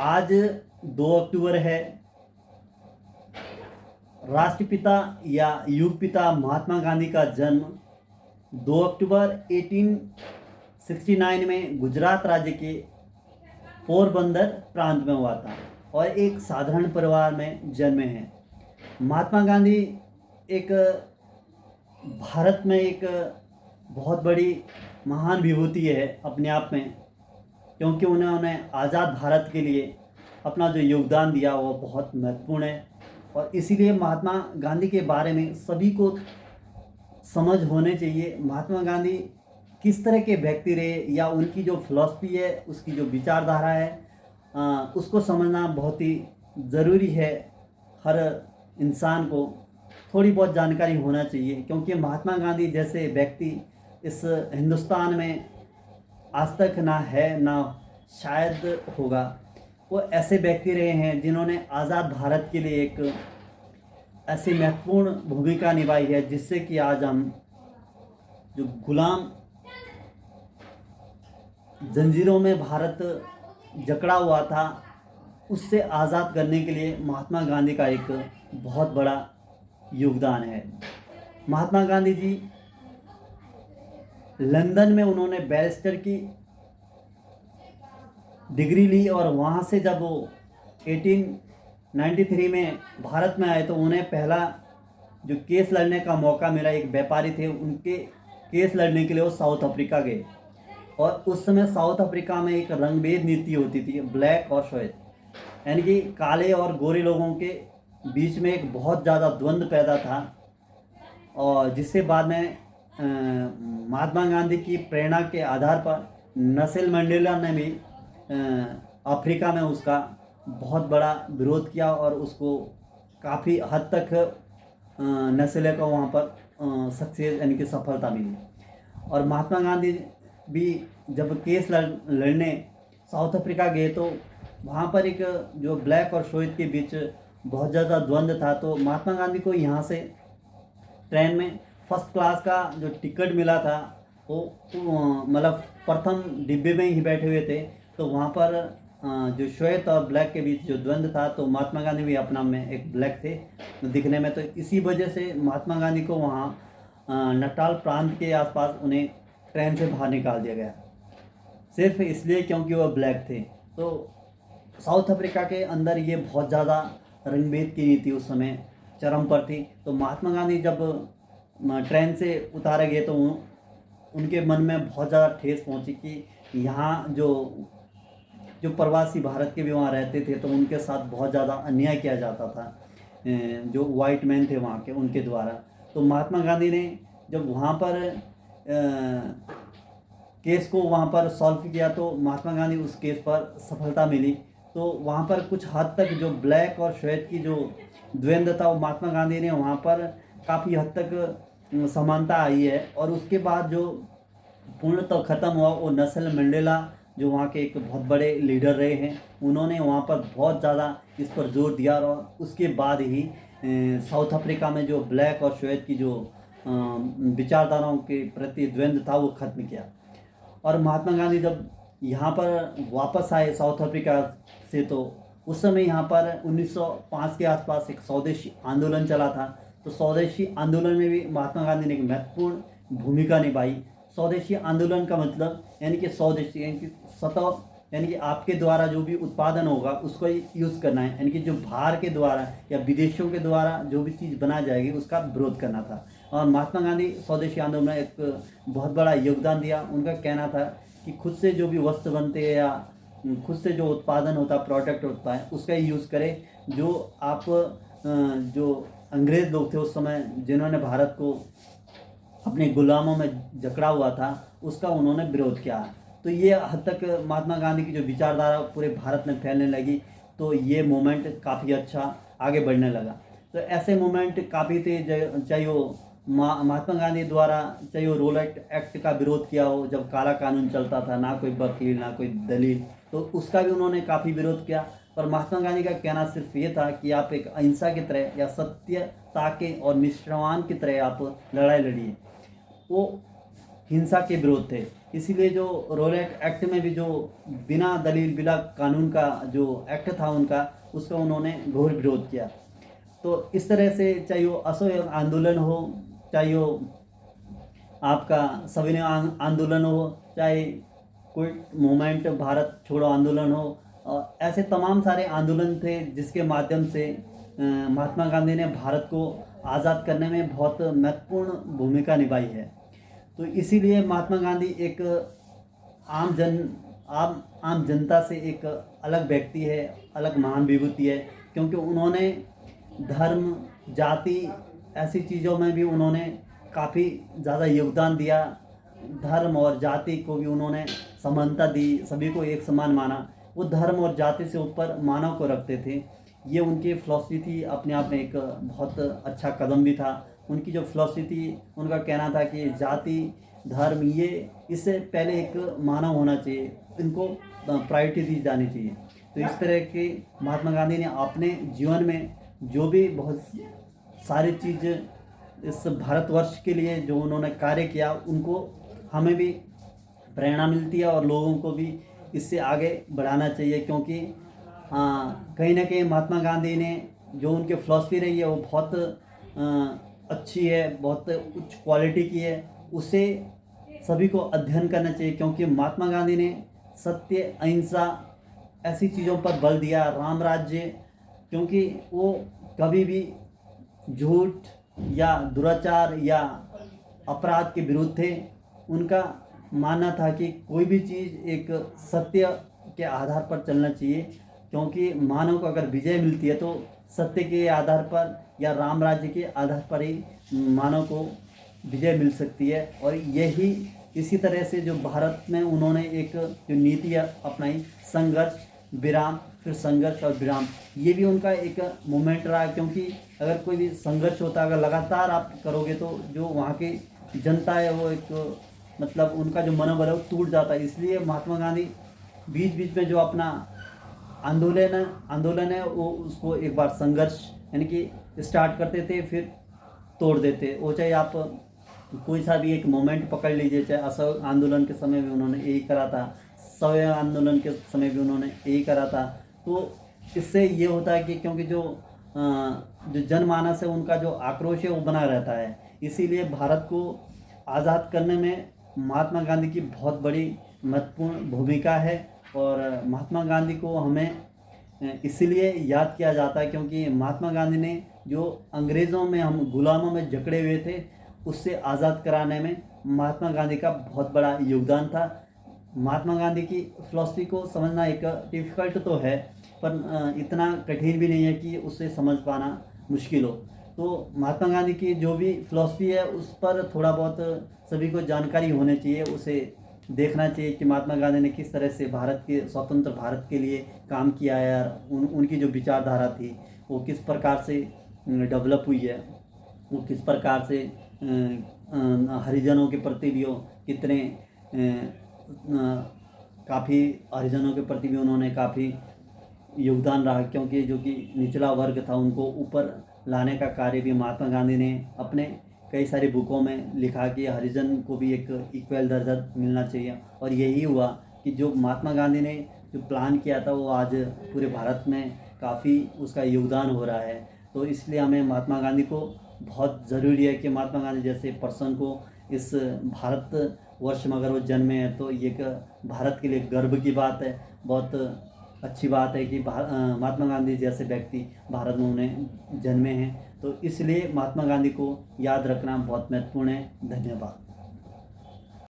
आज 2 अक्टूबर है। राष्ट्रपिता या युग पिता महात्मा गांधी का जन्म 2 अक्टूबर 1869 में गुजरात राज्य के पोरबंदर प्रांत में हुआ था और एक साधारण परिवार में जन्मे हैं। महात्मा गांधी एक भारत में एक बहुत बड़ी महान विभूति है अपने आप में, क्योंकि उन्होंने आज़ाद भारत के लिए अपना जो योगदान दिया वो बहुत महत्वपूर्ण है। और इसीलिए महात्मा गांधी के बारे में सभी को समझ होने चाहिए। महात्मा गांधी किस तरह के व्यक्ति रहे या उनकी जो फिलॉसफी है, उसकी जो विचारधारा है, उसको समझना बहुत ही ज़रूरी है। हर इंसान को थोड़ी बहुत जानकारी होना चाहिए, क्योंकि महात्मा गांधी जैसे व्यक्ति इस हिंदुस्तान में आज तक ना है ना शायद होगा। वो ऐसे व्यक्ति रहे हैं जिन्होंने आज़ाद भारत के लिए एक ऐसी महत्वपूर्ण भूमिका निभाई है, जिससे कि आज हम जो गुलाम जंजीरों में भारत जकड़ा हुआ था, उससे आज़ाद करने के लिए महात्मा गांधी का एक बहुत बड़ा योगदान है। महात्मा गांधी जी लंदन में उन्होंने बैरिस्टर की डिग्री ली और वहाँ से जब वो 1893 में भारत में आए तो उन्हें पहला जो केस लड़ने का मौका मिला। एक व्यापारी थे, उनके केस लड़ने के लिए वो साउथ अफ्रीका गए और उस समय साउथ अफ्रीका में एक रंगभेद नीति होती थी, ब्लैक और श्वेत, यानी कि काले और गोरे लोगों के बीच में एक बहुत ज़्यादा द्वंद्व पैदा था। और जिससे बाद में महात्मा गांधी की प्रेरणा के आधार पर नेल्सन मंडेला ने भी अफ्रीका में उसका बहुत बड़ा विरोध किया और उसको काफ़ी हद तक नेल्सन को वहाँ पर सक्सेस यानी कि सफलता मिली। और महात्मा गांधी भी जब केस लड़ने साउथ अफ्रीका गए तो वहाँ पर एक जो ब्लैक और श्वेत के बीच बहुत ज़्यादा द्वंद्व था। तो महात्मा गांधी को यहाँ से ट्रेन में फर्स्ट क्लास का जो टिकट मिला था, वो मतलब प्रथम डिब्बे में ही बैठे हुए थे। तो वहाँ पर जो श्वेत और ब्लैक के बीच जो द्वंद्व था, तो महात्मा गांधी भी अपना में एक ब्लैक थे दिखने में। तो इसी वजह से महात्मा गांधी को वहाँ नटाल प्रांत के आसपास उन्हें ट्रेन से बाहर निकाल दिया गया, सिर्फ इसलिए क्योंकि वह ब्लैक थे। तो साउथ अफ्रीका के अंदर ये बहुत ज़्यादा रंगभेद की नीति उस समय चरम पर थी। तो महात्मा गांधी जब ट्रेन से उतारे गए तो उनके मन में बहुत ज़्यादा ठेस पहुंची कि यहाँ जो प्रवासी भारत के भी वहाँ रहते थे, तो उनके साथ बहुत ज़्यादा अन्याय किया जाता था जो वाइट मैन थे वहाँ के, उनके द्वारा। तो महात्मा गांधी ने जब वहाँ पर केस को वहाँ पर सॉल्व किया तो महात्मा गांधी उस केस पर सफलता मिली। तो वहाँ पर कुछ हद तक जो ब्लैक और श्वेत की जो द्वंद्व था, वो महात्मा गांधी ने वहाँ पर काफ़ी हद तक समानता आई है। और उसके बाद जो पूर्ण तो ख़त्म हुआ, वो नेल्सन मंडेला जो वहाँ के एक बहुत बड़े लीडर रहे हैं, उन्होंने वहाँ पर बहुत ज़्यादा इस पर जोर दिया और उसके बाद ही साउथ अफ्रीका में जो ब्लैक और श्वेत की जो विचारधाराओं के प्रति द्वंद्व था वो ख़त्म किया। और महात्मा गांधी जब यहाँ पर वापस आए साउथ अफ्रीका से, तो उस समय यहाँ पर 1905 के आसपास एक स्वदेशी आंदोलन चला था। तो स्वदेशी आंदोलन में भी महात्मा गांधी ने एक महत्वपूर्ण भूमिका निभाई। स्वदेशी आंदोलन का मतलब यानी कि स्वदेशी यानी कि स्वतः, यानी कि आपके द्वारा जो भी उत्पादन होगा उसको यूज़ करना है, यानी कि जो बाहर के द्वारा या विदेशों के द्वारा जो भी चीज़ बनाई जाएगी उसका विरोध करना था। और महात्मा गांधी स्वदेशी आंदोलन में एक बहुत बड़ा योगदान दिया। उनका कहना था कि खुद से जो भी वस्त्र बनते हैं या खुद से जो उत्पादन होता है, प्रोडक्ट होता है, उसका ही यूज़ करें। जो आप जो अंग्रेज़ लोग थे उस समय, जिन्होंने भारत को अपने गुलामों में जकड़ा हुआ था, उसका उन्होंने विरोध किया। तो ये हद तक महात्मा गांधी की जो विचारधारा पूरे भारत में फैलने लगी, तो ये मूवमेंट काफ़ी अच्छा आगे बढ़ने लगा। तो ऐसे मूवमेंट काफ़ी थे, चाहे वो महात्मा गांधी द्वारा चाहे वो रोलेट एक्ट का विरोध किया हो, जब काला कानून चलता था, ना कोई वकील ना कोई दलील, तो उसका भी उन्होंने काफ़ी विरोध किया। पर महात्मा गांधी का कहना सिर्फ ये था कि आप एक अहिंसा की तरह या सत्यता के और निष्ठावान की तरह आप लड़ाई लड़िए। वो हिंसा के विरोध थे। इसीलिए जो रोलेट एक्ट में भी जो बिना दलील बिना कानून का जो एक्ट था उनका, उसका उन्होंने घोर विरोध किया। तो इस तरह से चाहे वो असहयोग आंदोलन हो, चाहे वो आपका सविनय आंदोलन हो, चाहे कोई मूवमेंट भारत छोड़ो आंदोलन हो, ऐसे तमाम सारे आंदोलन थे जिसके माध्यम से महात्मा गांधी ने भारत को आज़ाद करने में बहुत महत्वपूर्ण भूमिका निभाई है। तो इसीलिए महात्मा गांधी एक आम जनता से एक अलग व्यक्ति है, अलग महान विभूति है, क्योंकि उन्होंने धर्म, जाति ऐसी चीज़ों में भी उन्होंने काफ़ी ज़्यादा योगदान दिया। धर्म और जाति को भी उन्होंने समानता दी, सभी को एक समान माना। वो धर्म और जाति से ऊपर मानव को रखते थे। ये उनकी फ़िलॉसफी थी, अपने आप में एक बहुत अच्छा कदम भी था। उनकी जो फ़िलॉसफी थी, उनका कहना था कि जाति, धर्म, ये इससे पहले एक मानव होना चाहिए, इनको प्रायोरिटी दी जानी चाहिए। तो इस तरह के महात्मा गांधी ने अपने जीवन में जो भी बहुत सारी चीज़ इस भारतवर्ष के लिए जो उन्होंने कार्य किया, उनको हमें भी प्रेरणा मिलती है और लोगों को भी इससे आगे बढ़ाना चाहिए। क्योंकि कहीं ना कहीं महात्मा गांधी ने जो उनकी फ़िलॉसफी रही है वो बहुत अच्छी है, बहुत उच्च क्वालिटी की है। उसे सभी को अध्ययन करना चाहिए, क्योंकि महात्मा गांधी ने सत्य, अहिंसा ऐसी चीज़ों पर बल दिया, राम राज्य, क्योंकि वो कभी भी झूठ या दुराचार या अपराध के विरुद्ध थे। उनका मानना था कि कोई भी चीज़ एक सत्य के आधार पर चलना चाहिए, क्योंकि मानव को अगर विजय मिलती है तो सत्य के आधार पर या राम राज्य के आधार पर ही मानव को विजय मिल सकती है। और यही इसी तरह से जो भारत में उन्होंने एक जो नीति अपनाई, संघर्ष, विराम, फिर संघर्ष और विराम, ये भी उनका एक मोमेंट रहा। क्योंकि अगर कोई भी संघर्ष होता है, अगर लगातार आप करोगे तो जो वहाँ की जनता है वो एक मतलब उनका जो मनोबल है वो टूट जाता है। इसलिए महात्मा गांधी बीच बीच में जो अपना आंदोलन है वो उसको एक बार संघर्ष यानी कि स्टार्ट करते थे, फिर तोड़ देते। वो चाहे आप कोई सा भी एक मोमेंट पकड़ लीजिए, चाहे असहयोग आंदोलन के समय भी उन्होंने यही करा था, सवय आंदोलन के समय भी उन्होंने यही करा था। तो इससे ये होता है कि क्योंकि जो जनमानस है उनका जो आक्रोश है वो बना रहता है। इसीलिए भारत को आज़ाद करने में महात्मा गांधी की बहुत बड़ी महत्वपूर्ण भूमिका है। और महात्मा गांधी को हमें इसलिए याद किया जाता है क्योंकि महात्मा गांधी ने जो अंग्रेज़ों में हम गुलामों में जकड़े हुए थे उससे आज़ाद कराने में महात्मा गांधी का बहुत बड़ा योगदान था। महात्मा गांधी की फ़िलॉसफी को समझना एक डिफ़िकल्ट तो है, पर इतना कठिन भी नहीं है कि उसे समझ पाना मुश्किल हो। तो महात्मा गांधी की जो भी फ़िलॉसफी है उस पर थोड़ा बहुत सभी को जानकारी होनी चाहिए, उसे देखना चाहिए कि महात्मा गांधी ने किस तरह से भारत के स्वतंत्र भारत के लिए काम किया है। और उनकी जो विचारधारा थी वो किस प्रकार से डेवलप हुई है, वो किस प्रकार से हरिजनों के प्रति भी कितने काफ़ी हरिजनों के प्रति भी उन्होंने काफ़ी योगदान रहा, क्योंकि जो कि निचला वर्ग था उनको ऊपर लाने का कार्य भी महात्मा गांधी ने अपने कई सारी बुकों में लिखा कि हरिजन को भी एक इक्वल दर्जा मिलना चाहिए। और यही हुआ कि जो महात्मा गांधी ने जो प्लान किया था वो आज पूरे भारत में काफ़ी उसका योगदान हो रहा है। तो इसलिए हमें महात्मा गांधी को बहुत ज़रूरी है कि महात्मा गांधी जैसे पर्सन को इस भारत वर्ष में अगर वो जन्मे हैं तो ये भारत के लिए गर्व की बात है। बहुत अच्छी बात है कि महात्मा गांधी जैसे व्यक्ति भारत में उन्हें जन्मे हैं। तो इसलिए महात्मा गांधी को याद रखना बहुत महत्वपूर्ण है। धन्यवाद।